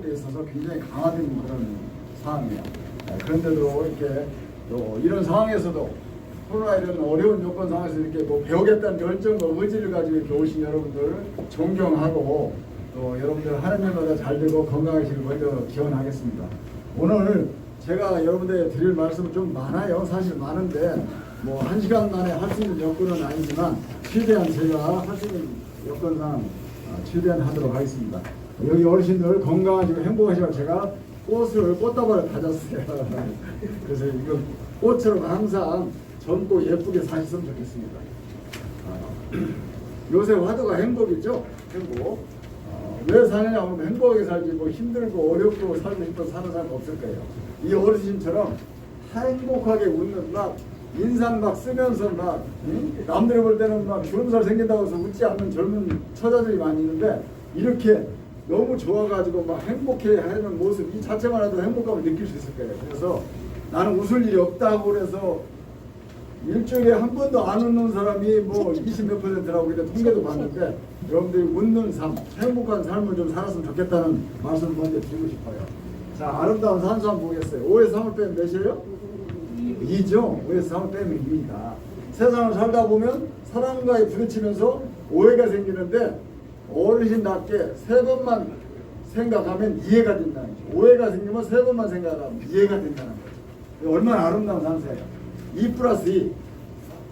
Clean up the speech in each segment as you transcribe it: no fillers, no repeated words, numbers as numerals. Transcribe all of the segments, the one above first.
데 있어서 굉장히 강화된 그런 상황이에요. 그런데도 이렇게 또 이런 상황에서도 코로나 이런 어려운 요건 상황에서 이렇게 뭐 배우겠다는 열정과 의지를 가지고 이렇게 오신 여러분들 존경하고 또 여러분들 하는 일마다 잘 되고 건강하시길 먼저 기원하겠습니다. 오늘 제가 여러분들에게 드릴 말씀은 좀 많아요. 사실 많은데 뭐 1시간 만에 할 수 있는 여건은 아니지만 최대한 제가 할 수 있는 여건상 최대한 하도록 하겠습니다. 여기 어르신들 건강하시고 행복하시고 제가 꽃다발을 가졌어요. 그래서 이거 꽃처럼 항상 젊고 예쁘게 사셨으면 좋겠습니다. 요새 화두가 행복이죠. 행복. 왜 사느냐 하면 행복하게 살지 뭐 힘들고 어렵고 살고 싶어서 사는 사람 없을 거예요. 이 어르신처럼 행복하게 웃는 막 인상 막 쓰면서 막 남들이 볼 때는 막 주름살 생긴다고 해서 웃지 않는 젊은 처자들이 많이 있는데 이렇게 너무 좋아가지고 막 행복해 하는 모습 이 자체만 해도 행복감을 느낄 수 있을 거예요. 그래서 나는 웃을 일이 없다고 그래서 일주일에 한 번도 안 웃는 사람이 뭐 20몇 %라고 이렇게 통계도 봤는데 여러분들이 웃는 삶, 행복한 삶을 좀 살았으면 좋겠다는 말씀을 먼저 드리고 싶어요. 자, 아름다운 산수 한번 보겠어요. 5에서 3을 빼면 몇이에요? 2죠. 5에서 3을 빼면 2입니다. 세상을 살다 보면 사람과의 부딪히면서 오해가 생기는데 어르신답게 3번만 생각하면 이해가 된다는 거죠. 오해가 생기면 3번만 생각하면 이해가 된다는 거죠. 얼마나 아름다운 산수예요. 2 플러스 2.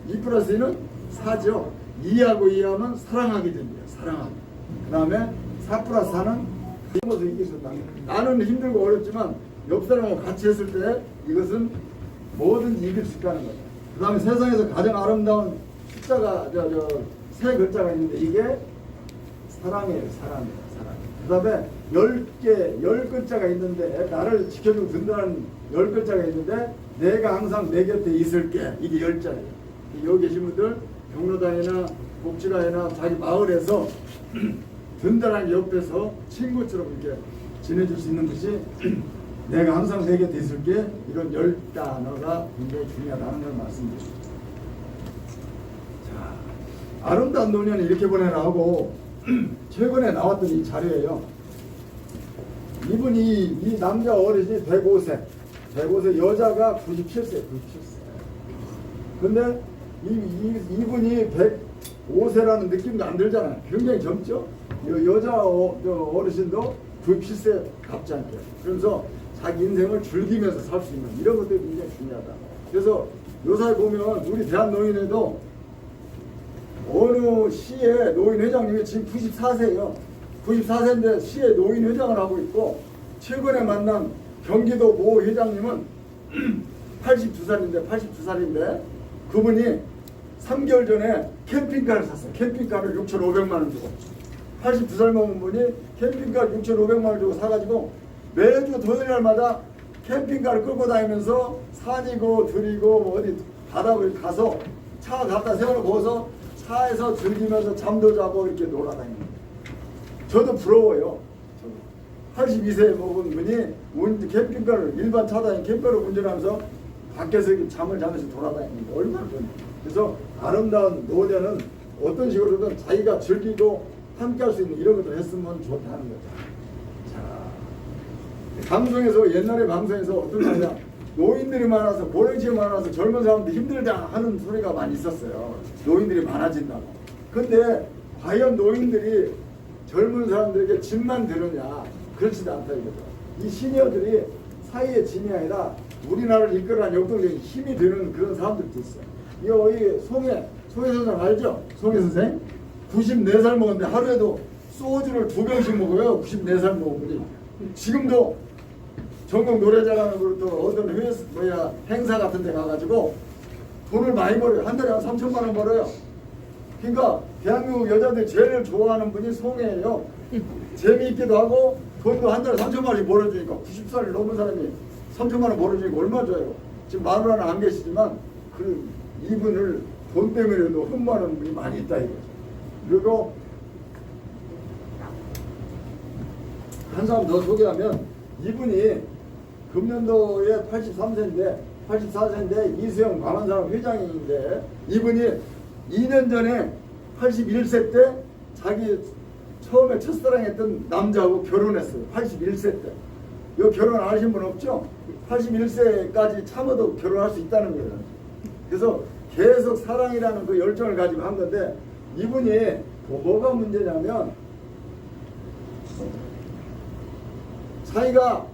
2 플러스 2는 4죠. 이해하고 이해하면 사랑하게 됩니다. 사랑하게. 그 다음에 4 플러스 4는 힘으로 이길 수 있다. 나는 힘들고 어렵지만 옆 사람하고 같이 했을 때 이것은 뭐든지 이길 수 있다는 거죠. 그 다음에 세상에서 가장 아름다운 숫자가 세 글자가 있는데 이게 사랑이에요. 사랑이에요. 사랑. 그 다음에 10개, 10글자가 있는데 나를 지켜주고 든든한 10글자가 있는데 내가 항상 내 곁에 있을게. 이게 10자예요. 여기 계신 분들 경로당이나 복지관이나 자기 마을에서 든든하게 옆에서 친구처럼 이렇게 지내줄 수 있는 것이 내가 항상 내 곁에 있을게. 이런 10단어가 굉장히 중요하다는 걸 말씀드립니다. 자, 아름다운 노년을 이렇게 보내라 하고 최근에 나왔던 이 자료예요. 이분이 이 남자 어르신이 105세, 105세 여자가 97세, 97세. 근데 이분이 105세라는 느낌도 안 들잖아요. 굉장히 젊죠? 여자 어르신도 97세 값지 않게. 그래서 자기 인생을 즐기면서 살 수 있는 이런 것들이 굉장히 중요하다. 그래서 요사에 보면 우리 대한노인회도 어느 시의 노인회장님이 지금 94세예요. 94세인데 시의 노인회장을 하고 있고 최근에 만난 경기도 모 회장님은 82살인데 그분이 3개월 전에 캠핑카를 샀어요. 캠핑카를 6,500만 원 주고 82살 먹은 분이 캠핑카 6,500만 원 주고 사가지고 매주 토요일날마다 캠핑카를 끌고 다니면서 산이고 들이고 어디 바다를 가서 차 갖다 세워놓고서 차에서 즐기면서 잠도 자고 이렇게 놀아다니는 거예요. 저도 부러워요. 82세 먹은 분이 캠핑카를 일반 차 다니는 캠핑카를 운전하면서 밖에서 잠을 자면서 돌아다니는 게 얼마나 좋은지. 그래서 아름다운 노년은 어떤 식으로든 자기가 즐기고 함께 할 수 있는 이런 것도 했으면 좋다는 거죠. 자, 방송에서 옛날에 방송에서 어떤 말이야 노인들이 많아서 고령층이 많아서 젊은 사람들 힘들다 하는 소리가 많이 있었어요. 노인들이 많아진다고. 근데 과연 노인들이 젊은 사람들에게 짐만 되느냐? 그렇지도 않다 이거죠. 이 시니어들이 사회의 짐이 아니라 우리나라를 이끌어가는 역동적인 힘이 되는 그런 사람들도 있어요. 이거 이 송혜 선생 알죠? 송혜 선생 94살 먹었는데 하루에도 소주를 2병씩 먹어요. 94살 먹은 분이. 지금도 전국 노래자랑으로 또 어떤 행사 같은 데 가가지고 돈을 많이 벌어요. 한 달에 한 3천만 원 벌어요. 그러니까 대한민국 여자들이 제일 좋아하는 분이 송혜예요. 재미있기도 하고 돈도 한 달에 3천만 원씩 벌어주니까 90살이 넘은 사람이 3천만 원 벌어주니까 얼마나 좋아요. 지금 마누라는 안 계시지만 그 이분을 돈 때문에도 흠모하는 분이 많이 있다 이거죠. 그리고 한 사람 더 소개하면 이분이 금년도에 83세인데 84세인데 이수영 광안사람 회장인데 이분이 2년 전에 81세 때 자기 처음에 첫사랑했던 남자하고 결혼했어요. 81세 때. 요 결혼 안 하신 분 없죠? 81세까지 참아도 결혼할 수 있다는 거예요. 그래서 계속 사랑이라는 그 열정을 가지고 한 건데, 이분이 뭐가 문제냐면 자기가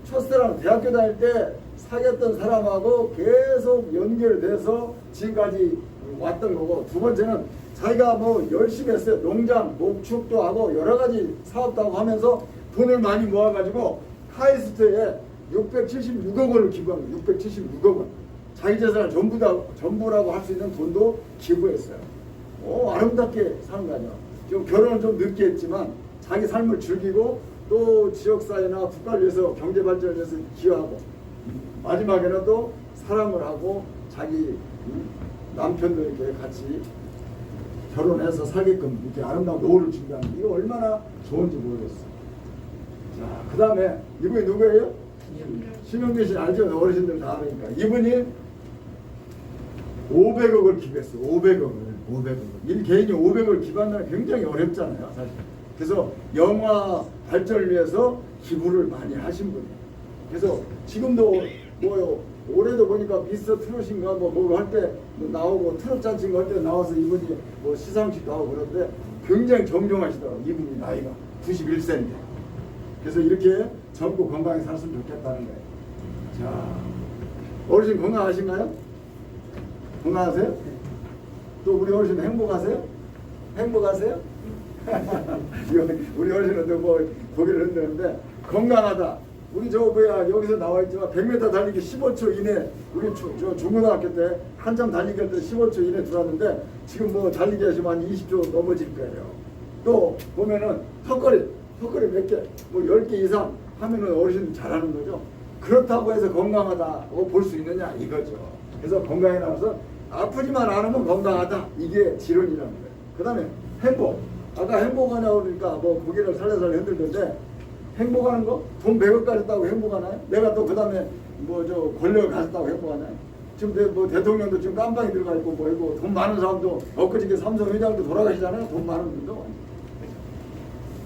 첫사랑 대학교 다닐 때 사귀었던 사람하고 계속 연결돼서 지금까지 왔던 거고, 두 번째는 자기가 뭐 열심히 했어요. 농장, 목축도 하고 여러 가지 사업도 하고 하면서 돈을 많이 모아가지고 카이스트에 676억 원을 기부한 거예요. 676억 원. 자기 재산을 전부라고 할 수 있는 돈도 기부했어요. 아름답게 사는 거 아니야. 좀 결혼은 좀 늦게 했지만 자기 삶을 즐기고 또 지역사회나 국가를 위해서 경제 발전을 위해서 기여하고, 마지막에는 또 사랑을 하고 자기 남편도 이렇게 같이 결혼해서 살게끔 이렇게 아름다운 노후를 준비하는, 이거 얼마나 좋은지 모르겠어요. 자, 그 다음에 이분이 누구예요? 심영래 씨 알죠? 어르신들 다 아니까. 이분이 500억을 기부했어요. 500억을. 이 개인이 500억을 기부한다는 게 굉장히 어렵잖아요, 사실. 그래서 영화 발전을 위해서 기부를 많이 하신 분이에요. 그래서 지금도 뭐 올해도 보니까 미스터 트롯인가 뭐 할 때 나오고, 트롯 잔치인가 할 때 나와서 이분이 뭐 시상식도 하고 그러는데 굉장히 정정하시더라고요. 이분이 나이가 91세인데. 그래서 이렇게 젊고 건강히 살았으면 좋겠다는 거예요. 자, 어르신 건강하신가요? 건강하세요? 또 우리 어르신 행복하세요? 행복하세요? 우리 어르신은 또 뭐 고개를 흔드는데, 건강하다. 우리 여기서 나와 있지만 100m 달리기 15초 이내, 우리 저 중고등학교 때 한참 달리기 할 때 15초 이내 들어왔는데, 지금 뭐 달리기 하시면 한 20초 넘어질 거예요. 또 보면은 턱걸이 몇 개, 뭐 10개 이상 하면은 어르신 잘하는 거죠. 그렇다고 해서 건강하다고 볼 수 있느냐 이거죠. 그래서 건강에 나와서 아프지만 않으면 건강하다, 이게 지론이라는 거예요. 그 다음에 행복. 아까 행복하냐고 그러니까 뭐 고개를 살살살 흔들던데, 행복하는 거? 돈 100억 가졌다고 행복하나요? 내가 또 그 다음에 뭐 저 권력을 가졌다고 행복하나요? 지금 뭐 대통령도 지금 깜빵에 들어가 있고 뭐이고, 돈 많은 사람도 엊그저께 삼성 회장도 돌아가시잖아요. 돈 많은 분도.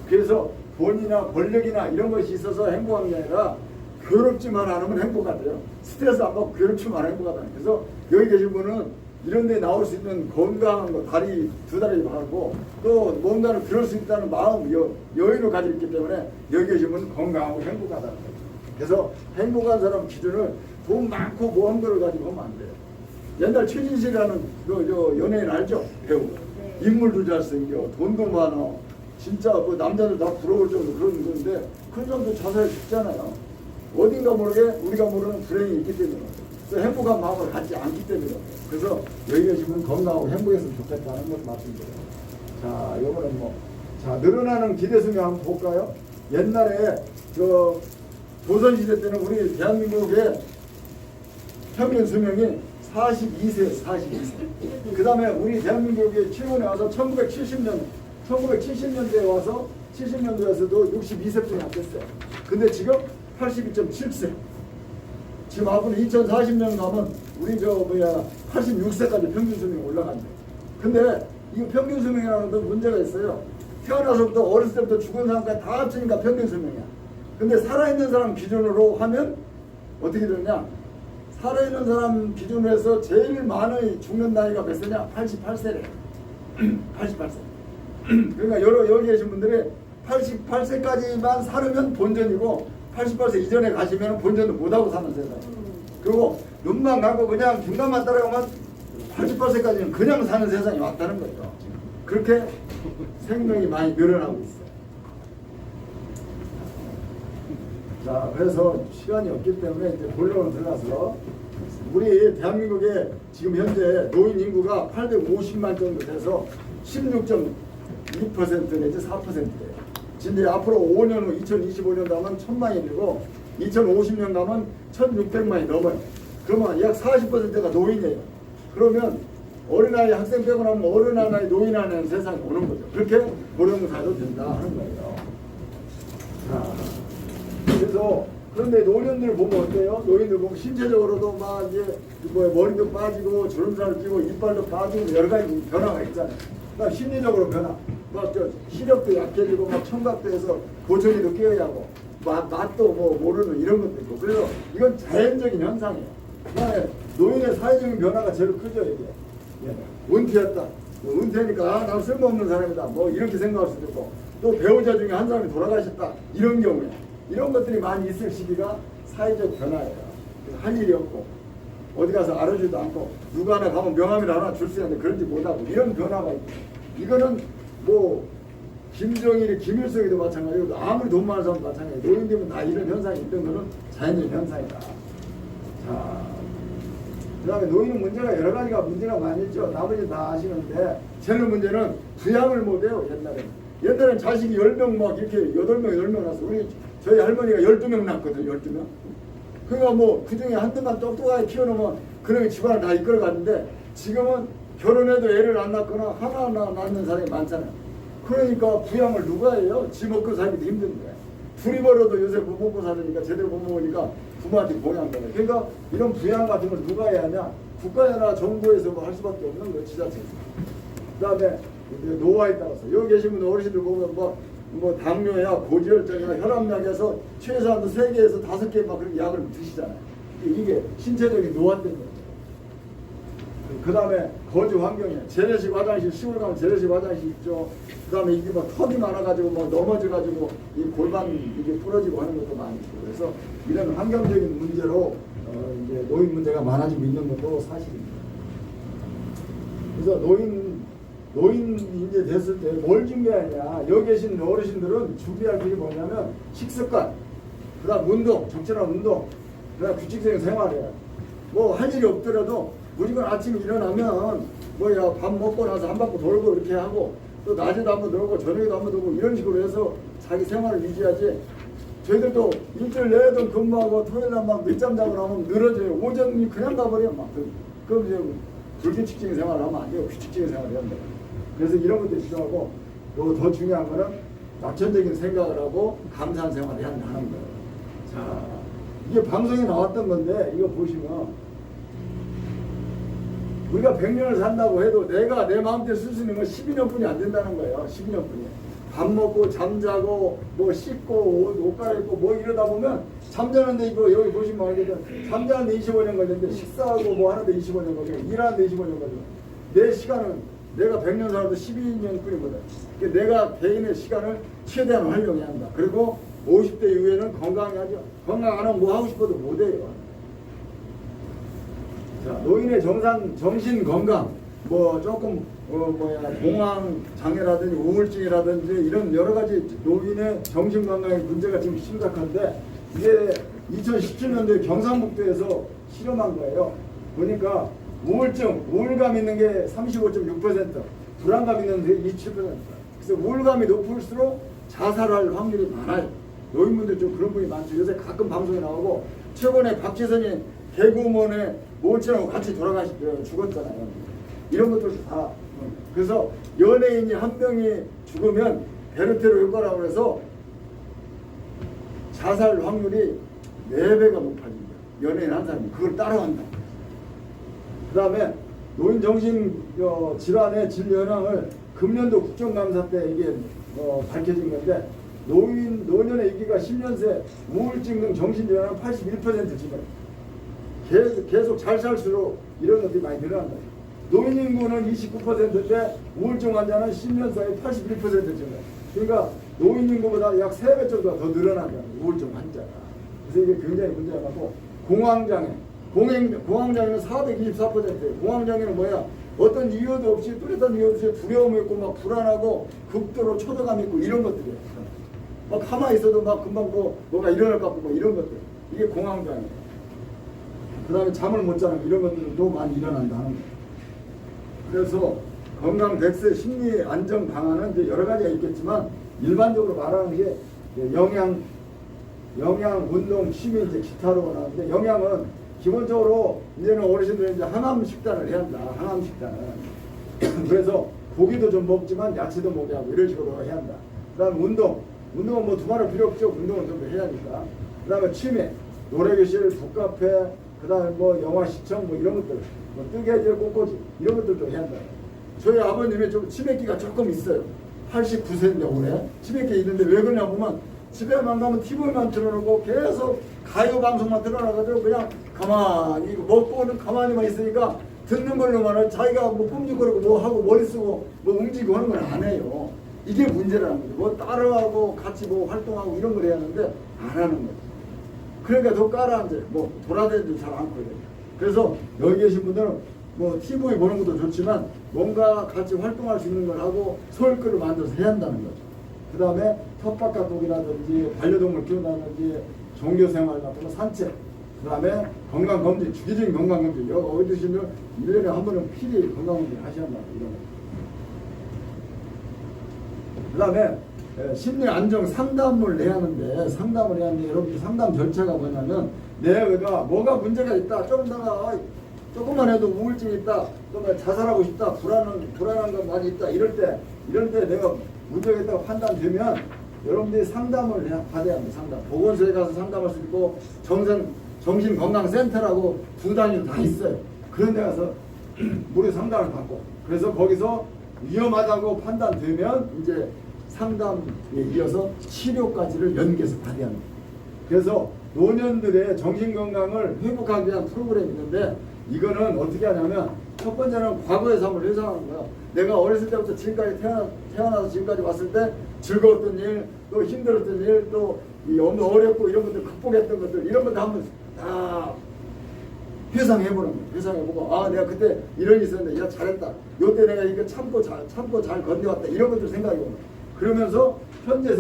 그래서 돈이나 권력이나 이런 것이 있어서 행복한 게 아니라, 괴롭지만 않으면 행복하대요. 스트레스 안 받고 괴롭지만 않으면 행복하다. 그래서 여기 계신 분은 이런 데 나올 수 있는 건강한 거, 두 다리 하고, 또 뭔가를 그럴 수 있다는 마음, 여유를 가지고 있기 때문에 여기 계신 분은 건강하고 행복하다는 거예요. 그래서 행복한 사람 기준을 돈 많고 모은 거를 가지고 하면 안 돼요. 옛날 최진실이라는 저 연예인 알죠? 배우. 인물도 잘생겨, 돈도 많아. 진짜 그 남자들 다 부러울 정도 그런 건데, 그 정도 자살해 죽잖아요. 어딘가 모르게 우리가 모르는 불행이 있기 때문에, 그래서 행복한 마음을 갖지 않기 때문에. 그래서 여기 계시면 건강하고 행복했으면 좋겠다는 걸 말씀드려요. 자, 요거는 자, 늘어나는 기대 수명 한번 볼까요? 옛날에 조선시대 때는 우리 대한민국의 평균 수명이 42세. 그 다음에 우리 대한민국의 최근에 와서 1970년대에 와서 70년대에서도 62세뿐이 안 됐어요. 근데 지금 82.7세. 지금 앞으로 2040년 가면 우리 86세까지 평균 수명이 올라간대. 근데 이 평균 수명이라는 것도 문제가 있어요. 태어나서부터 어렸을 때부터 죽은 사람까지 다 합치니까 평균 수명이야. 근데 살아있는 사람 기준으로 하면 어떻게 되냐? 살아있는 사람 기준으로 해서 제일 많이 죽는 나이가 몇 세냐? 88세래. 88세. 그러니까 여기 계신 분들이 88세까지만 살으면 본전이고, 88세 이전에 가시면 본전도 못하고 사는 세상. 그리고 눈만 감고 그냥 중간만 따라가면 88세까지는 그냥 사는 세상이 왔다는 거죠. 그렇게 생명이 많이 늘어나고 있어요. 자, 그래서 시간이 없기 때문에 이제 본론으로 들어가서, 우리 대한민국에 지금 현재 노인 인구가 850만 정도 돼서 16.2% 내지 4%예요. 근데 앞으로 5년 후 2025년 가면 1000만이고 2050년 가면 1600만이 넘어요. 그러면 약 40%가 노인이에요. 그러면 어린아이 학생 빼고 나면 어린아이 노인하는 세상이 오는 거죠. 그렇게 고령을 가도 된다 하는 거예요. 자, 그래서 그런데 노년들 보면 어때요? 노인들 보면 신체적으로도 막 이제 머리도 빠지고 주름살을 끼고 이빨도 빠지고 여러 가지 변화가 있잖아요. 그다음 심리적으로 변화. 막저 시력도 약해지고 막 청각도 해서 고전이도 깨어야 하고 맛도 뭐 모르는 이런 것도 있고. 그래서 이건 자연적인 현상이에요. 그다음에 노인의 사회적인 변화가 제일 크죠 이게. 예. 은퇴했다. 뭐 은퇴니까 난 쓸모없는 사람이다. 뭐 이렇게 생각할 수도 있고 또 배우자 중에 한 사람이 돌아가셨다. 이런 경우에 이런 것들이 많이 있을 시기가 사회적 변화예요. 할 일이 없고 어디 가서 알아주지도 않고 누가 하나 가면 명함이라 하나 줄 수 있는데 그런지 못하고 이런 변화가 있고 이거는 뭐 김정일이 김일성이도 마찬가지고 아무리 돈 많은 사람도 마찬가지고 노인 되면 다 이런 현상이 있던 거는 자연적인 현상이다. 자, 그 다음에 노인은 문제가 여러 가지가 문제가 많이 있죠. 나머지 다 아시는데 제일 문제는 부양을 못해요. 옛날엔 자식이 10명 막 이렇게 8명 10명 낳았어. 저희 할머니가 12명 낳았거든요. 12명. 그러니까 뭐 그중에 한두만 똑똑하게 키워놓으면 그놈이 집안을 다 이끌어갔는데 지금은 결혼해도 애를 안 낳거나 하나 낳는 사람이 많잖아요. 그러니까 부양을 누가 해요? 지 먹고 살기도 힘든데 둘이 벌어도 요새 못 먹고 살으니까 제대로 못 먹으니까 부모한테 봉양한 거예요. 그러니까 이런 부양 같은 걸 누가 해야 하냐? 국가나 정부에서 뭐 할 수밖에 없는 거예요. 지자체에서. 그 다음에 노화에 따라서 여기 계신 분 어르신들 보면 뭐 당뇨야 고지혈증이나 혈압약에서 최소한도 3개에서 5개 막 그렇게 약을 드시잖아요. 이게 신체적인 노화 때문에. 그 다음에 거주 환경이에요. 재래식 화장실, 시골 가면 재래식 화장실 있죠. 그 다음에 이게 막 턱이 많아가지고 뭐 넘어져가지고 이 골반 이게 부러지고 하는 것도 많이 있고 그래서 이런 환경적인 문제로 이제 노인 문제가 많아지고 있는 것도 사실입니다. 그래서 노인 이제 됐을 때 뭘 준비하냐. 여기 계신 어르신들은 준비할 게 뭐냐면 식습관, 그 다음 운동, 적절한 운동, 그 다음 규칙적인 생활이에요. 뭐 할 일이 없더라도 무조건 아침에 일어나면 뭐야 밥 먹고 나서 한 바퀴 돌고 이렇게 하고 또 낮에도 한번 돌고 저녁에도 한번 돌고 이런 식으로 해서 자기 생활을 유지하지. 저희들도 일주일 내에도 근무하고 토요일날 막 늦잠 자고 나면 늘어져요. 오전이 그냥 가버려 막. 그럼 이제 불규칙적인 생활을 하면 안 돼요. 규칙적인 생활을 해야 돼요. 그래서 이런 것도 필요하고 또 더 중요한 거는 낙천적인 생각을 하고 감사한 생활을 해야 한다는 거예요. 자, 이게 방송에 나왔던 건데 이거 보시면 우리가 100년을 산다고 해도 내가 내 마음대로 쓸 수 있는 건 12년뿐이 안 된다는 거예요. 12년뿐이. 밥 먹고 잠자고 뭐 씻고 옷 갈아입고 뭐 이러다 보면 잠자는데 이거 여기 보시면 알겠지만 잠자는데 25년 걸리는데 식사하고 뭐 하는데 25년 걸리고 일하는데 25년 걸리고 내 시간은 내가 100년 살아도 12년뿐이거든. 그러니까 내가 개인의 시간을 최대한 활용해야 한다. 그리고 50대 이후에는 건강해야죠. 건강 안 하면 뭐 하고 싶어도 못해요. 자, 노인의 정신 건강, 뭐 조금 공황 장애라든지 우울증이라든지 이런 여러 가지 노인의 정신 건강의 문제가 지금 심각한데 이게 2017년도에 경상북도에서 실험한 거예요. 보니까 우울감 있는 게 35.6%, 불안감 있는 게 27%. 그래서 우울감이 높을수록 자살할 확률이 많아요. 노인분들 좀 그런 분이 많죠. 요새 가끔 방송에 나오고 최근에 박지선이 개그우먼의 모친하고 같이 죽었잖아요. 이런 것들도 다. 그래서 연예인이 한 명이 죽으면 베르테로 효과라고 해서 자살 확률이 4배가 높아진다. 연예인 한 사람이 그걸 따라간다. 그 다음에 노인 정신 질환의 진료현황을 금년도 국정감사 때 이게 밝혀진 건데 노년의 인기가 10년새 우울증 등 정신질환은 81% 증가. 계속 잘 살수록 이런 것들이 많이 늘어난다. 노인 인구는 29%인데 우울증 환자는 10년 사이에 81% 증가. 그러니까 노인 인구보다 약 3배 정도가 더 늘어난다. 우울증 환자가. 그래서 이게 굉장히 문제가 많고 공황장애. 공황장애는 424%예요. 공황장애는 뭐야? 어떤 이유도 없이 뚜렷한 이유 없이 두려움이 있고 막 불안하고 극도로 초조감 있고 이런 것들이에요. 막 가만히 있어도 막 금방 뭐가 일어날 것 같고 뭐 이런 것들. 이게 공황장애. 그 다음에 잠을 못 자는 이런 것들도 많이 일어난다는 거예요. 그래서 건강 100세 심리 안정 방안은 이제 여러 가지가 있겠지만 일반적으로 말하는 게 영양, 운동, 취미 이제 기타로 나오는데 영양은 기본적으로 이제는 어르신들은 이제 항암 식단을 해야 한다. 항암 식단을. 그래서 고기도 좀 먹지만 야채도 먹게 하고 이런 식으로 해야 한다. 그 다음에 운동은 뭐 두말할 필요 없죠. 운동은 좀 해야 하니까. 그 다음에 취미, 노래교실, 북카페, 그 다음에 뭐 영화 시청 뭐 이런 것들, 뭐 뜨개질, 꽃꽂이 이런 것들도 해야 한다. 저희 아버님이 좀 치매기가 조금 있어요. 89세인데 올해 치매기 있는데 왜 그러냐 보면 집에만 가면 TV만 틀어놓고 계속 가요 방송만 틀어놔가지고 그냥 가만히 먹고는 가만히만 있으니까 듣는 걸로만은 자기가 뭐 뿜죽거리고 뭐 하고 머리 쓰고 뭐 움직이고 하는 걸 안 해요. 이게 문제라는 거죠. 뭐 따라하고 같이 뭐 활동하고 이런 걸 해야 하는데 안 하는 거죠. 그러니까 더 깔아앉아요. 뭐 돌아다니도 잘 않고 이래요. 그래서 여기 계신 분들은 뭐 TV 보는 것도 좋지만 뭔가 같이 활동할 수 있는 걸 하고 소일거리를 만들어서 해야 한다는 거죠. 그 다음에 텃밭가독이라든지 반려동물 키운다든지 종교생활 같은 거 산책, 그 다음에 건강검진, 주기적인 건강검진. 여기 어디 드시면 1년에 한 번은 필히 건강검진 하셔야 한다. 이런 거. 그 다음에 심리 안정 상담을 해야 하는데, 상담을 해야 하는데, 여러분들 상담 절차가 뭐냐면, 내가 뭐가 문제가 있다, 조금만 해도 우울증이 있다, 또 자살하고 싶다, 불안한 건 많이 있다, 이럴 때 내가 문제가 있다고 판단되면 여러분들이 상담을 받아야 합니다. 상담. 보건소에 가서 상담할 수 있고, 정신건강센터라고 두 단위로 다 있어요. 그런 데 가서 무료 상담을 받고, 그래서 거기서 위험하다고 판단되면 이제 상담에 이어서 치료까지를 연계해서 받아야 합니다. 그래서 노년들의 정신건강을 회복하기 위한 프로그램이 있는데, 이거는 어떻게 하냐면 첫 번째는 과거의 삶을 회상하는 거야. 내가 어렸을 때부터 지금까지 태어나서 지금까지 왔을 때 즐거웠던 일, 또 힘들었던 일, 또 어렵고 이런 것들 극복했던 것들, 이런 것들 한번 다 회상해보는 거야. 회상해보고, 아, 내가 그때 이런 일이 있었는데 야 잘했다, 요때 내가 이거 참고 잘 건너왔다, 이런 것들 생각해보는 거야. 그러면서 현재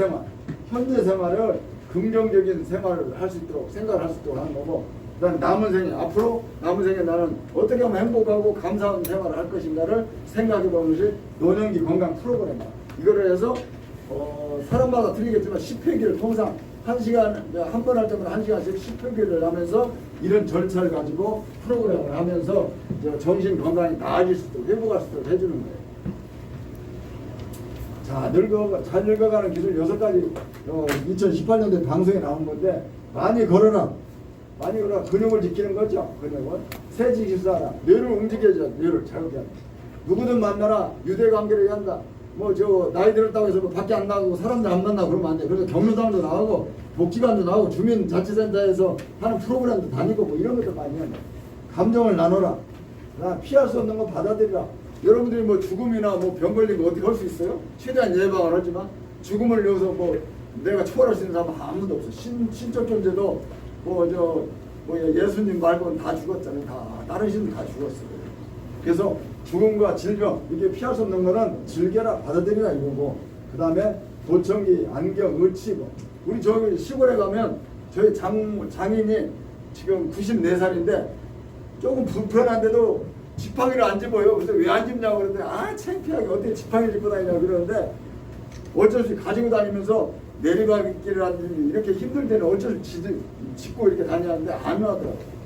생활을 긍정적인 생활을 할 수 있도록 생각을 할 수 있도록 하는 거고, 그다음 앞으로 남은 생에 나는 어떻게 하면 행복하고 감사한 생활을 할 것인가를 생각해보는 것이 노년기 건강 프로그램이야. 이거를 해서 사람마다 틀리겠지만 10회기를 통상 1시간 한 번 할 때마다 1시간씩 10회기를 하면서 이런 절차를 가지고 프로그램을 하면서 정신 건강이 나아질 수 있도록 회복할 수 있도록 해주는 거예요. 자, 잘 늙어가는 기술 6가지 2018년도에 방송에 나온 건데, 많이 걸어라. 근육을 지키는 거죠. 근육을. 세지식사하라. 뇌를 움직여줘. 뇌를 자극해 한다. 누구든 만나라. 유대관계를 한다. 나이 들었다고 해서 밖에 안 나가고 사람들 안 만나고 그러면 안 돼. 그래서 경로당도 나가고 복지관도 나가고 주민자치센터에서 하는 프로그램도 다니고 이런 것도 많이 한다. 감정을 나눠라. 피할 수 없는 거 받아들이라. 여러분들이 죽음이나 병 걸린 거 어떻게 할 수 있어요? 최대한 예방을 하지만 죽음을 위해서 내가 초월할 수 있는 사람은 아무도 없어. 신적 존재도 예수님 말고는 다 죽었잖아요. 다른 신들 다 죽었어요. 그래서 죽음과 질병, 이게 피할 수 없는 거는 즐겨라, 받아들이라 이거고, 그 다음에 도청기, 안경, 의치고. 우리 저기 시골에 가면 저희 장인이 지금 94살인데 조금 불편한데도 지팡이를 안 집어요. 그래서 왜 안 집냐고 그러는데, 창피하게 어떻게 지팡이를 짚고 다니냐고 그러는데, 어쩔 수 없이 가지고 다니면서 내리막길을 하든지 이렇게 힘들 때는 어쩔 수 없이 짚고 이렇게 다니는데 안 하더라고요.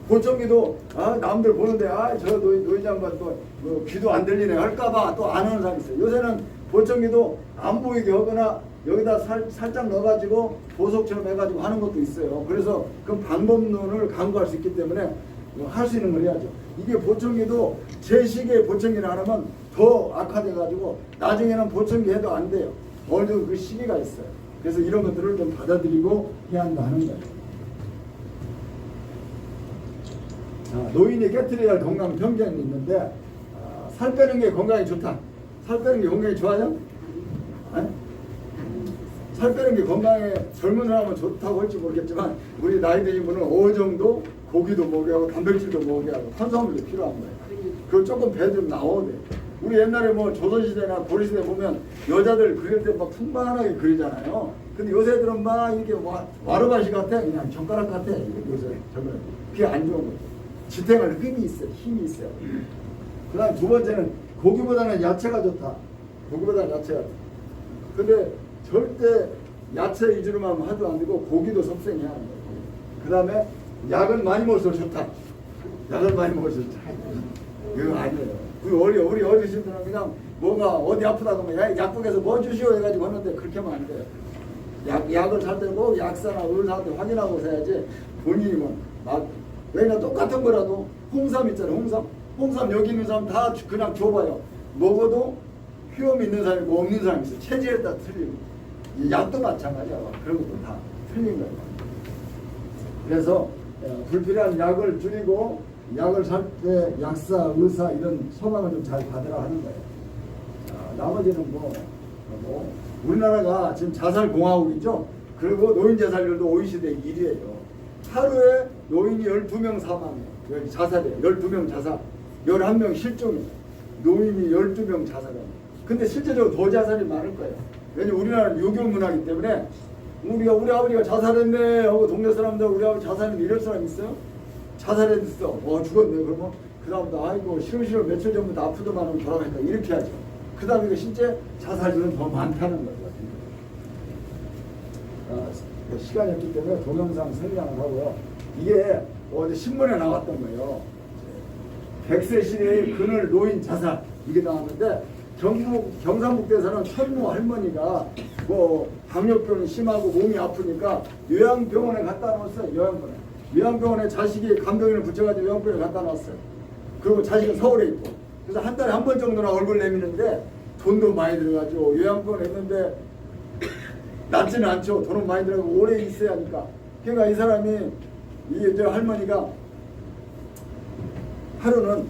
보청기도 남들 보는데 저 노인장관 또 귀도 안 들리네 할까봐 또 안 하는 사람이 있어요. 요새는 보청기도 안 보이게 하거나 여기다 살짝 넣어가지고 보석처럼 해가지고 하는 것도 있어요. 그래서 그 방법론을 강구할 수 있기 때문에 할 수 있는 걸 해야죠. 이게 보청기도 제 시기에 보청기를 안 하면 더 악화돼가지고 나중에는 보청기 해도 안 돼요. 어느 정도 그 시기가 있어요. 그래서 이런 것들을 좀 받아들이고 해야 한다는 거예요. 노인이 깨트려야 할 건강 편견이 있는데, 살 빼는 게 건강에 좋다. 살 빼는 게 건강에 좋아요? 살 빼는 게 건강에 젊은 사람은 좋다고 할지 모르겠지만 우리 나이 드신 분은 어느 정도 고기도 먹여야 하고 단백질도 먹여야 하고 탄수화물도 필요한 거예요. 그걸 조금 배 좀 나와야 돼. 우리 옛날에 조선시대나 고려시대 보면 여자들 그릴 때 풍만하게 그리잖아요. 근데 요새들은 이렇게 와르바시 같아. 그냥 젓가락 같아. 요새 젊은 그게 안 좋은 거죠. 지탱할 힘이 있어요. 그 다음 두 번째는 고기보다는 야채가 좋다. 고기보다는 야채가 좋다. 근데 절대 야채 위주로만 하도 안 되고 고기도 섭생해야 하는 거예요. 그 다음에 약은 많이 먹을수록 좋다. 약을 많이 먹을수록 좋다. 이거 아니에요. 우리 어르신들은 그냥 어디 아프다고 하면 약국에서 뭐 주시오 해가지고 하는데 그렇게 하면 안 돼요. 약을 살 때 꼭 약사나 의사한테 확인하고 사야지 본인이 왜냐 똑같은 거라도 홍삼 있잖아요. 홍삼 여기 있는 사람 다 그냥 줘봐요. 먹어도 효험이 있는 사람이 있고 없는 사람이 있어. 체질에 따라 틀리고. 이 약도 마찬가지야. 그런 것도 다 틀린 거예요. 그래서 불필요한 약을 줄이고 약을 살 때 약사, 의사 이런 처방을 좀 잘 받으라 하는 거예요. 나머지는 우리나라가 지금 자살공화국이죠. 그리고 노인 자살률도 OECD 1위예요. 하루에 노인이 12명 사망해요. 여기 자살이에요. 12명 자살. 11명 실종이에요. 노인이 12명 자살해요. 근데 실제적으로 더 자살이 많을 거예요. 왜냐면 우리나라는 유교 문화이기 때문에 우리 아버지가 자살했네 하고 동네 사람들 우리 아버지 자살했는데 이럴 사람 있어요? 자살했어. 죽었네. 그러면 그 다음부터 아이고 싫어 며칠 전부터 아프더만 돌아가니까 이렇게 하죠. 그 다음에 실제 자살률은 더 많다는 거죠. 시간이 없기 때문에 동영상 설명을 하고요. 이게 어제 신문에 나왔던 거예요. 100세 시대의 그늘 노인 자살 이게 나왔는데 경상북도에서는 천모 할머니가 당뇨병이 심하고 몸이 아프니까 요양병원에 갖다 놓았어요. 요양병원에 자식이 간병인을 붙여가지고 요양병원에 갖다 놨어요. 그리고 자식은 서울에 있고. 그래서 한 달에 한 번 정도나 얼굴 내미는데 돈도 많이 들어가지고 요양병원에 있는데 낫지는 않죠. 돈은 많이 들어가고 오래 있어야 하니까. 그러니까 이 사람이 저 할머니가 하루는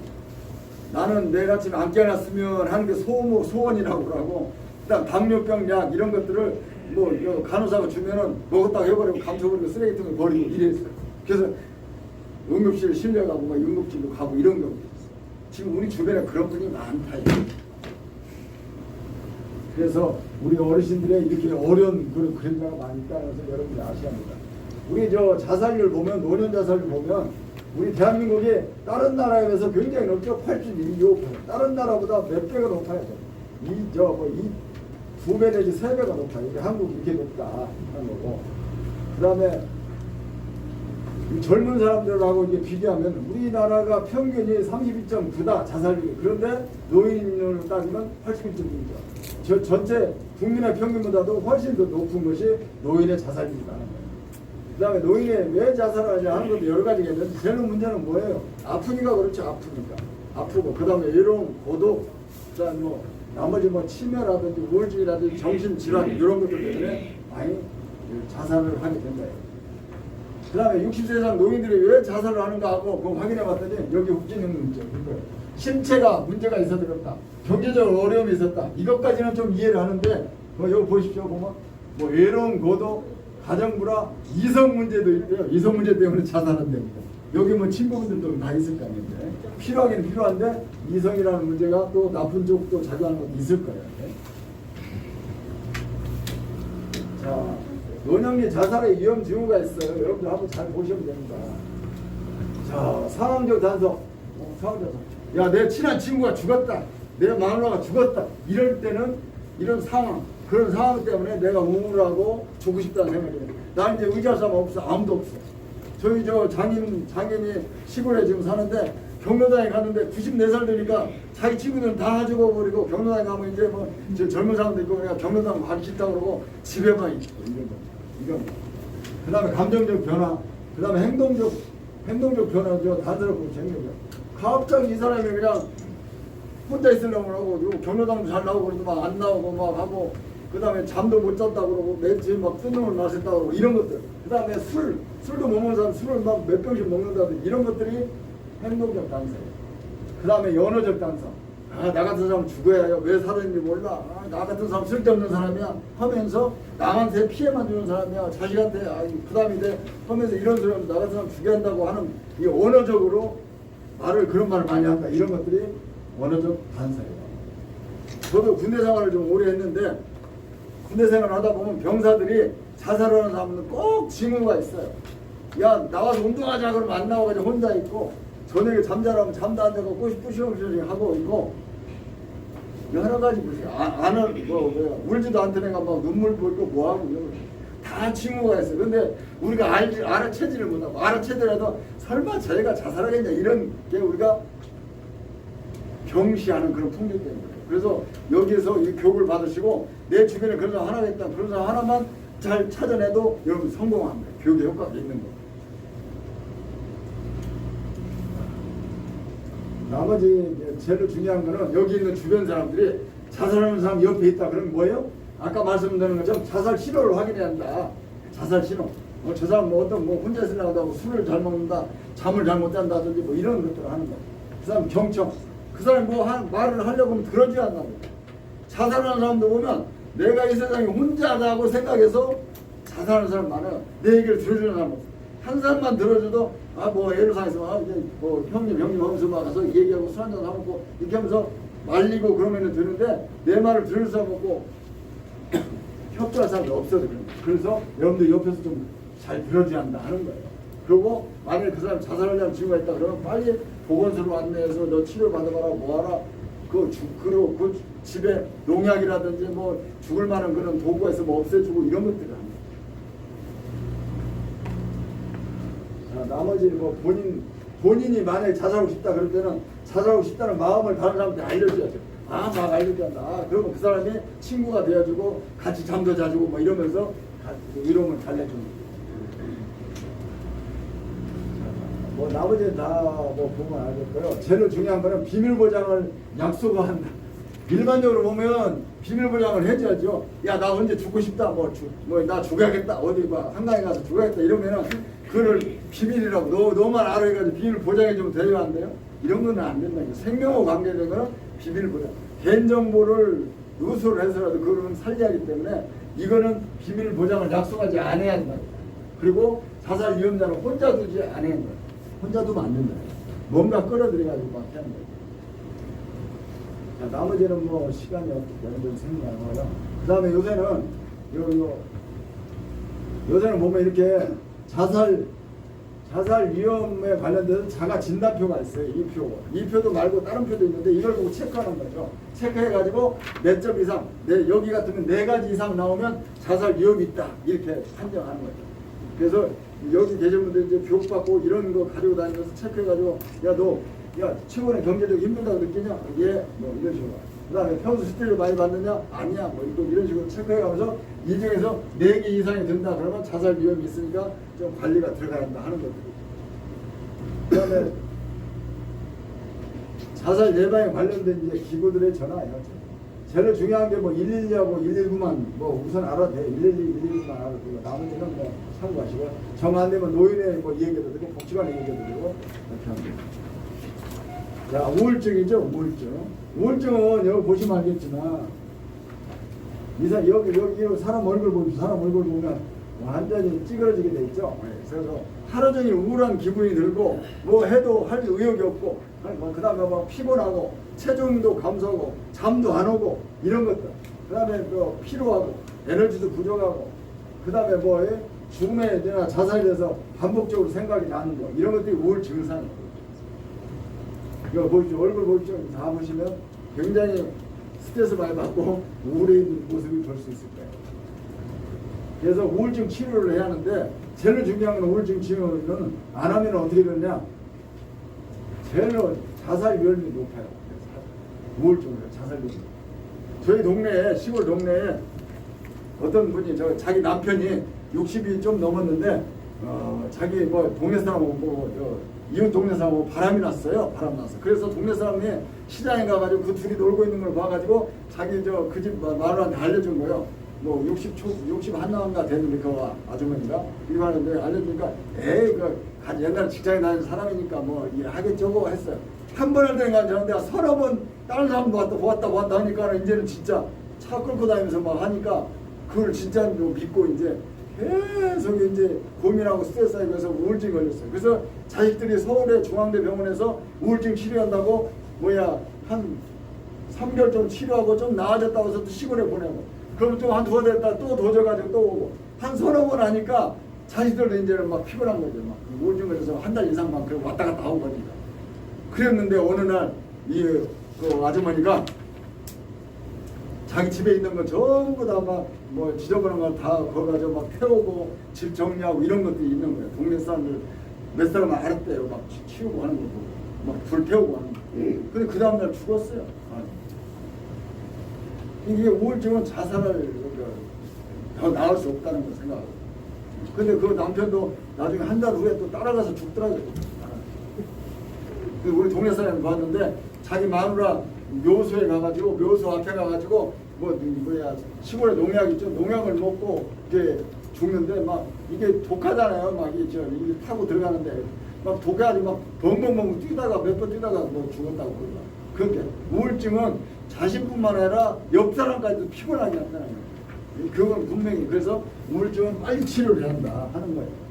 나는 내일 아침에 안 깨어났으면 하는 게 소원이라고 그러고, 그다음 당뇨병 약 이런 것들을 간호사가 주면은 먹었다가 해버리고 감춰버리고 쓰레기통에 버리고 이랬어요. 그래서 응급실 실려가고 응급실로 가고 이런 경우 있어요. 지금 우리 주변에 그런 분이 많다. 그래서 우리 어르신들의 이렇게 어려운 그런 그림자가 많이 있다는 것을 여러분이 아셔야 합니다. 우리 자살률 보면 노년 자살률 보면 우리 대한민국이 다른 나라에 비해서 굉장히 높죠. 81.25%. 다른 나라보다 몇 배가 높아요. 이 2배 내지 3배가 높아요. 한국이 이렇게 높다 하는 거고. 그 다음에 젊은 사람들하고 이제 비교하면 우리나라가 평균이 32.9다 자살률이. 그런데 노인을 따지면 81.6죠. 전체 국민의 평균보다도 훨씬 더 높은 것이 노인의 자살률이라는 거예요. 그 다음에 노인이 왜 자살하냐 하는 것도 여러 가지가 있는데 제일 문제는 뭐예요? 아프니까 그렇죠. 아프고 그 다음에 외로움, 고독, 그 다음에 나머지 치매라든지 우울증이라든지 정신질환 이런 것들 때문에 많이 자살을 하게 된다. 그 다음에 60세 이상 노인들이 왜 자살을 하는가 하고 그거 확인해 봤더니 여기 웃기는 문제. 신체가 문제가 있어서 그렇다. 경제적 어려움이 있었다. 이것까지는 좀 이해를 하는데 여기 보십시오. 보면 외로움, 고독, 가정불화, 이성 문제도 있대요. 이성 문제 때문에 자살한답니다. 여기 친구분들도 다 있을 거 아닌데 필요하긴 필요한데 이성이라는 문제가 또 나쁜 쪽도 작용하는 것도 있을 거예요. 자, 노년기 자살의 위험 징후가 있어요. 여러분들 한번 잘 보시면 됩니다. 자, 상황적 단서. 야, 내 친한 친구가 죽었다. 내 마누라가 죽었다. 이럴 때는 이런 상황, 그런 상황 때문에 내가 우울하고 죽고 싶다는 생각이 들어요. 나 이제 의지할 사람 없어. 아무도 없어. 저희 장인이 시골에 지금 사는데 경로당에 갔는데 94살 되니까 자기 친구들은 다 죽어버리고 경로당에 가면 이제 저 젊은 사람도 있고 그냥 경로당 가기 싫다고 그러고 집에만 있고 이런 거. 그 다음에 감정적 변화, 그 다음에 행동적 변화죠. 단서롭고 재미없죠. 갑자기 이 사람이 그냥 혼자 있으려고 하고 경로당도 잘 나오고 그래도 막 안 나오고 막 하고 그 다음에 잠도 못 잤다고 그러고 며칠 막 뜬놈을 마셨다고 그러고 이런 것들. 그 다음에 술도 못 먹는 사람 술을 막 몇 병씩 먹는다든지 이런 것들이 행동적 단서예요. 그 다음에 연어적 단서. 나 같은 사람 죽어야 해요. 왜 살았는지 몰라. 나 같은 사람 쓸데없는 사람이야 하면서 남한테 피해만 주는 사람이야. 자식한테 부담이 돼 하면서 이런 사람 나 같은 사람 죽여야 한다고 하는 이 언어적으로 그런 말을 많이 한다. 이런 것들이 언어적 단서예요. 저도 군대 생활을 좀 오래 했는데 군대 생활을 하다 보면 병사들이 자살하는 사람은 꼭 징후가 있어요. 야, 나와서 운동하자 그러면 안 나와가지고 혼자 있고 저녁에 잠자라면 잠도 안 자고 꾸시꾸시 하고 있고 여러 가지 보세요. 울지도 않던 애가 막 눈물 보이고 뭐하고 이런 거 다 징후가 있어요. 근데 우리가 알아채지를 못하고 알아채더라도 설마 저희가 자살하겠냐 이런 게 우리가 경시하는 그런 풍경 때문에. 그래서 여기에서 이 교육을 받으시고 내 주변에 그런 사람 하나 있다. 그런 사람 하나만 잘 찾아내도 여러분 성공합니다. 교육의 효과가 있는 거. 나머지 제일 중요한 거는 여기 있는 주변 사람들이 자살하는 사람 옆에 있다. 그러면 뭐예요? 아까 말씀드린 것처럼 자살 신호를 확인해야 한다. 자살 신호. 저 사람 뭐 어떤 뭐 혼자 있으려고 하고 술을 잘 먹는다, 잠을 잘 못 잔다든지 뭐 이런 것들을 하는 거야. 그 사람 경청. 그 사람이 뭐 말을 하려고 하면 그러지 않나. 자살하는 사람도 보면 내가 이 세상에 혼자다고 생각해서 자살하는 사람 많아요. 내 얘기를 들어주는 사람 없어. 한 사람만 들어줘도 뭐 예루살렘에서 이제 뭐 형님 하면서 막 가서 얘기하고 술 한잔 사먹고 이렇게 하면서 말리고 그러면은 되는데 내 말을 들을 사람 없고 협조할 사람이 없어서 그런 거예요. 그래서 여러분들 옆에서 좀 잘 들어줘야 한다 하는 거예요. 그리고 만약에 그 사람 자살하려는 친구가 있다 그러면 빨리 보건소로 안내해서 너 치료 받아봐라 뭐하라 그 집에 농약이라든지 뭐 죽을 만한 그런 도구가 있으면 없애주고 이런 것들을 합니다. 자, 나머지 뭐 본인이 만약에 자살하고 싶다 그럴 때는 자살하고 싶다는 마음을 다른 사람한테 알려줘야죠. 막 알려줘야 한다. 그러면 그 사람이 친구가 되어주고 같이 잠도 자주고 뭐 이러면서 위로움을 달래주는 거예요. 뭐 나머지는 다 뭐 보면 알겠고요. 제일 중요한 거는 비밀 보장을 약속한다. 일반적으로 보면 비밀 보장을 해줘야죠. 야, 나 언제 죽고 싶다. 나 죽어야겠다. 어디 한강에 가서 죽어야겠다. 이러면은 그걸 비밀이라고 너만 알아 해가지고 비밀 보장해 주면 되려 안 돼요? 이런 거는 안 된다. 생명과 관계된 거는 비밀 보장. 개인정보를 누수를 해서라도 그거는 살려야 하기 때문에 이거는 비밀 보장을 약속하지 않아야 한다. 그리고 자살 위험자는 혼자 두지 않아야 한다. 혼자 두면 안 된다. 뭔가 끌어들여가지고 막 해야 한다. 자, 나머지는 뭐 시간이 없기 때문에 생각하고요. 그 다음에 요새는 보면 이렇게 자살 위험에 관련돼서 자가 진단표가 있어요. 이 표도 말고 다른 표도 있는데 이걸 보고 체크하는 거죠. 체크해가지고 몇 점 이상, 여기 같으면 4가지 이상 나오면 자살 위험이 있다. 이렇게 판정하는 거죠. 그래서 여기 계신 분들 이제 표 받고 이런 거 가지고 다니면서 체크해가지고 최근에 경제적으로 힘들다고 느끼냐? 예, 뭐 이런 식으로. 그 다음에 평소 스트레스 많이 받느냐? 아니야. 뭐 이런 식으로 체크해가면서 이 중에서 4개 이상이 든다. 그러면 자살 위험이 있으니까 좀 관리가 들어가야 한다 하는 것들이. 그 다음에 자살 예방에 관련된 이제 기구들의 전화예요. 제일 중요한 게 뭐 112하고 119만 뭐 우선 알아도 돼요. 112, 119만 알아도 되고 나머지는 뭐 참고하시고 정 안 되면 노인의 뭐 얘기도 되고 복지관의 얘기도 되고 이렇게 합니다. 자, 우울증이죠. 우울증은 여기 보시면 알겠지만 여기 사람 얼굴 보면 완전히 찌그러지게 돼 있죠. 그래서 하루 종일 우울한 기분이 들고 뭐 해도 할 의욕이 없고 그 다음에 막 피곤하고 체중도 감소하고 잠도 안 오고 이런 것들. 그 다음에 피로하고 에너지도 부족하고 그 다음에 죽음에 대한 자살에 대해서 반복적으로 생각이 나는 거 이런 것들이 우울 증상이에요. 이거 보십시오. 얼굴 보십시오. 다 보시면 굉장히 스트레스 많이 받고 우울해 있는 모습을 볼 수 있을 거예요. 그래서 우울증 치료를 해야 하는데 제일 중요한 건 우울증 치료는 안 하면 어떻게 되느냐? 제일 자살 위험이 높아요. 우울증으로 자살 위험. 저희 동네에 시골 동네에 어떤 분이 자기 남편이 60이 좀 넘었는데 자기 동네 사람하고 이웃 동네 사람하고 바람이 났어요. 그래서 동네 사람이 시장에 가가지고 그 둘이 놀고 있는 걸 봐가지고 자기 그 집 마누라한테 알려준 거예요. 60 한나간가 되는 그 아주머니가 이거 하는데 알려주니까 옛날 직장에 다니는 사람이니까 뭐 일하겠죠 했어요. 한 번 할 때는 괜찮은데 서너 번 다른 사람도 보았다 하니까 이제는 진짜 차 끌고 다니면서 막 하니까 그걸 진짜 믿고 이제 계속 이제 고민하고 스트레스 쌓이면서 우울증 걸렸어요. 그래서 자식들이 서울의 중앙대병원에서 우울증 치료한다고 한 3개월 좀 치료하고 좀 나아졌다고 해서 또 시골에 보내고 그럼 또 한 2달 됐다 또 도져가지고 또 오고 한 서너 번 하니까 자식들도 이제는 막 피곤한 거죠. 막 우울증 걸려서 한 달 이상만 그러고 왔다 갔다 하고 거니까. 그랬는데 어느 날 그 아주머니가 자기 집에 있는 거 전부 다 막 지저분한 거 다 거가지고 막 태우고 집 정리하고 이런 것들이 있는 거예요. 동네 사람들 몇 사람은 알았대요. 막 치우고 하는 거 보고 막 불 태우고 하는 거. 근데 그 다음날 죽었어요. 이게 우울증은 자살을 더 나을 수 없다는 걸 생각하고. 근데 그 남편도 나중에 한 달 후에 또 따라가서 죽더라고요. 우리 동네 사람이 봤는데 자기 마누라 묘소에 가가지고 묘소 앞에 가가지고 뭐야 시골에 농약 있죠. 농약을 먹고 이게 죽는데 막 이게 독하잖아요. 막 이게 타고 들어가는데 막 독해가지고 막 벙벙벙 뛰다가 몇 번 뛰다가 뭐 죽었다고 그러더라. 그러니까 우울증은 자신뿐만 아니라 옆 사람까지도 피곤하게 한다는 거예요. 그건 분명히 그래서 우울증은 빨리 치료를 해야 한다 하는 거예요.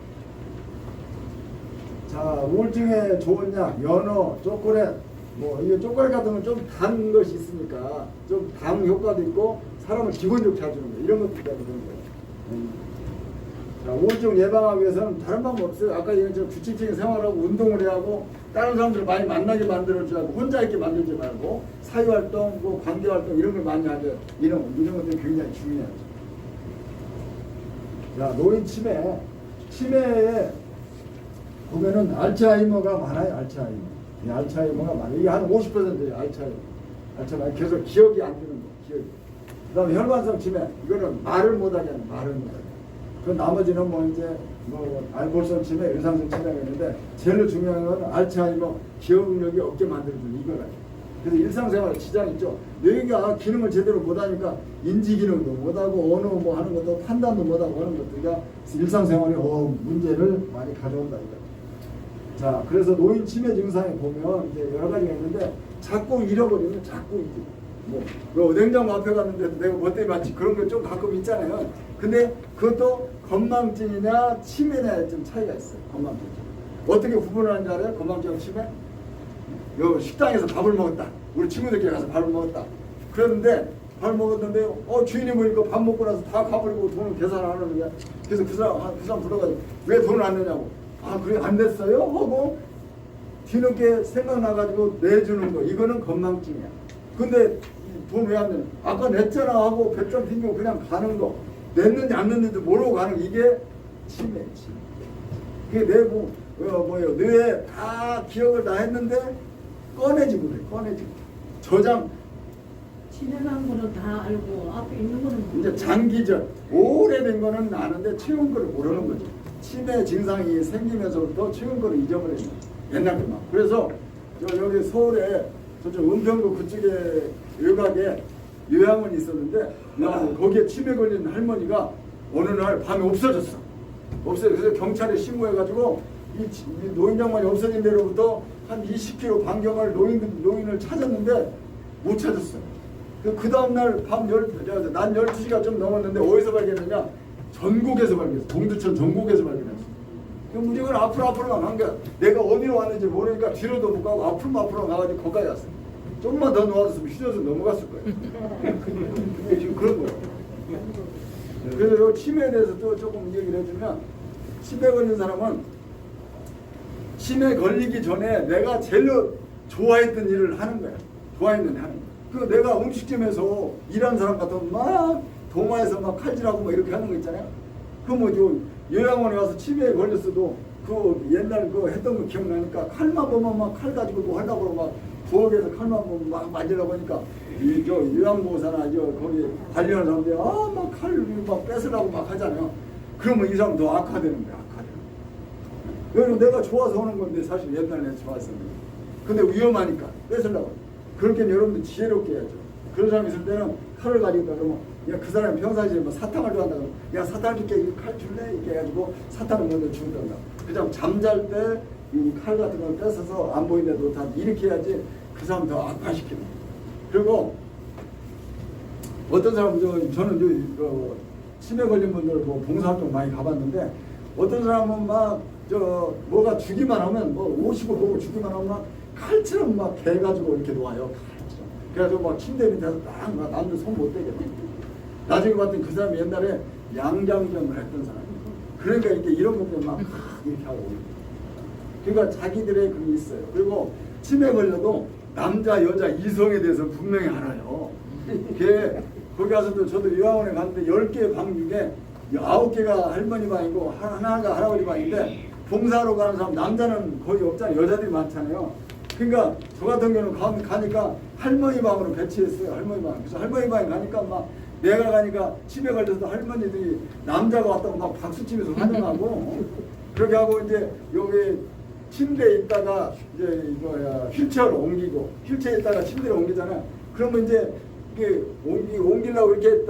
자, 우울증에 좋은 약, 연어, 초콜릿, 뭐 이게 초콜릿 같은 건 좀 단 것이 있으니까 좀 당 효과도 있고 사람을 기분 좋게 해주는 거 이런 것도 때문에 그런 거예요. 자, 우울증 예방하기 위해서는 다른 방법 없어요. 아까 얘기했지만 규칙적인 생활하고 운동을 해야 하고 다른 사람들을 많이 만나게 만들어줘야 하고 혼자 있게 만들지 말고 사회활동, 뭐 관계활동 이런 걸 많이 하죠. 이런 것들이 굉장히 중요하죠. 자, 노인 치매에 보면은 알츠하이머가 많아요. 알츠하이머가 많아요. 이게 한 50%예요. 알츠하이머 계속 기억이 안 드는 거. 기억이. 그다음에 혈관성 치매 이거는 말을 못하게 하는 말을 못하게. 그 나머지는 뭐 이제 뭐 알코올성 치매, 의상성 치매가 있는데 제일 중요한 건 알츠하이머 기억력이 없게 만들어주는 이거라. 그래서 일상생활에 지장이 있죠. 뇌가 기능을 제대로 못하니까 인지 기능도 못하고 언어 뭐 하는 것도 판단도 못하고 하는 것들이 일상생활에 문제를 많이 가져온다 이거. 자, 그래서 노인 치매 증상에 보면 이제 여러 가지가 있는데 자꾸 잃어버리면 자꾸 뭐 냉장고 앞에 갔는데 내가 뭐 때문에 맞지 그런 거 좀 가끔 있잖아요. 근데 그것도 건망증이냐 치매냐에 좀 차이가 있어요. 건망증. 어떻게 구분을 하는지 알아요? 건망증하고 치매? 요 식당에서 밥을 먹었다. 우리 친구들끼리 가서 밥을 먹었다. 그랬는데 밥을 먹었는데 주인이 보니까 밥 먹고 나서 다 가버리고 돈을 계산하는 거야. 그래서 그 사람 불러가지고 왜 돈을 안 내냐고. 그래 안 됐어요? 하고 뒤늦게 생각나가지고 내주는 거 이거는 건망증이야. 근데 돈 왜 안 내냐? 아까 냈잖아 하고 배짱 튕기고 그냥 가는 거 냈는지 안 냈는지 모르고 가는 거 이게 치매. 그게 뇌에 다 기억을 다 했는데 꺼내지 못해. 저장. 지나간 거는 다 알고 앞에 있는 거는 이제 장기전 오래된 거는 아는데 최근 거를 모르는 거죠. 치매 증상이 생기면서부터 최근 거를 잊어버리는 거예요. 옛날 것만. 그래서 여기 서울에 저쪽 은평구 그쪽에 외곽에 요양원이 있었는데 거기에 치매 걸린 할머니가 어느 날 밤에 없어졌어. 그래서 경찰에 신고해가지고 이 노인 장관이 없어진 데로부터 한 20km 반경을 노인을 찾았는데 못 찾았어. 그 다음날 난 12시가 좀 넘었는데 어디서 발견했냐? 전국에서 발견했어. 동두천 전국에서 발견했어. 무조건 앞으로만 한 거야. 내가 어디로 왔는지 모르니까 뒤로도 못 가고 앞으로 나가지고 거기까지 왔어. 좀만 더 놓아줬으면 휘저어서 넘어갔을 거야. 지금 그런 거야. 그래서 이 치매에 대해서 또 조금 얘기를 해주면 치매 걸린 사람은 치매 걸리기 전에 내가 제일 좋아했던 일을 하는 거야. 좋아했는 하는 거야. 그 내가 음식점에서 일하는 사람 같으면 막 도마에서 막 칼질하고 막 이렇게 하는 거 있잖아요. 그 요양원에 와서 치매에 걸렸어도 그 옛날 했던 거 기억나니까 칼만 보면 막 칼 가지고 뭐 하려고 막 부엌에서 칼만 보면 막 만지려고 하니까 요양보호사나 거기 관리하는 사람들이 막 칼 막 뺏으려고 막 하잖아요. 그러면 이 사람 더 악화되는 거야. 여기는 내가 좋아서 하는 건데 사실 옛날에 좋았었는데 근데 위험하니까 뺏으려고. 그렇게 여러분들 지혜롭게 해야죠. 그런 사람이 있을 때는 칼을 가지고 있다 그러면 그 사람이 평상시에 뭐 사탕을 좋아한다 그러면 사탕 줄게 칼 줄래? 이렇게 해가지고 사탕을 먼저 주는다. 그냥 잠잘 때 이 칼 같은 걸 뺏어서 안 보이는데도 다 이렇게 해야지 그 사람 더 악화시키는 거예요. 그리고 어떤 사람은 저는 치매 걸린 분들 봉사활동 많이 가봤는데 어떤 사람은 뭐가 주기만 하면 50을 보고 주기만 하면 칼처럼 막 개가지고 이렇게 놓아요. 칼처럼. 그래가지고 막 침대 밑에서 딱 남들 손 못 대게. 나중에 봤더니 그 사람이 옛날에 양장점을 했던 사람이에요. 그러니까 이런 것들 막 이렇게 하고. 그러니까 자기들의 그게 있어요. 그리고 치매 걸려도 남자, 여자, 이성에 대해서 분명히 알아요. 거기 가서도 저도 요양원에 갔는데 10개 방 중에 9개가 할머니 방이고 하나가 할아버지 방인데 봉사하러 가는 사람 남자는 거의 없잖아요. 여자들이 많잖아요. 그러니까 저 같은 경우는 가니까 할머니 방으로 배치했어요. 할머니 방. 그래서 할머니 방에 가니까 막 내가 가니까 치매 걸려서 할머니들이 남자가 왔다고 막 박수치면서 환영하고 그렇게 하고 이제 여기 침대에 있다가 이제 뭐야 휠체어를 옮기고 휠체어에 있다가 침대를 옮기잖아. 그러면 이제 이게 옮기려고 이렇게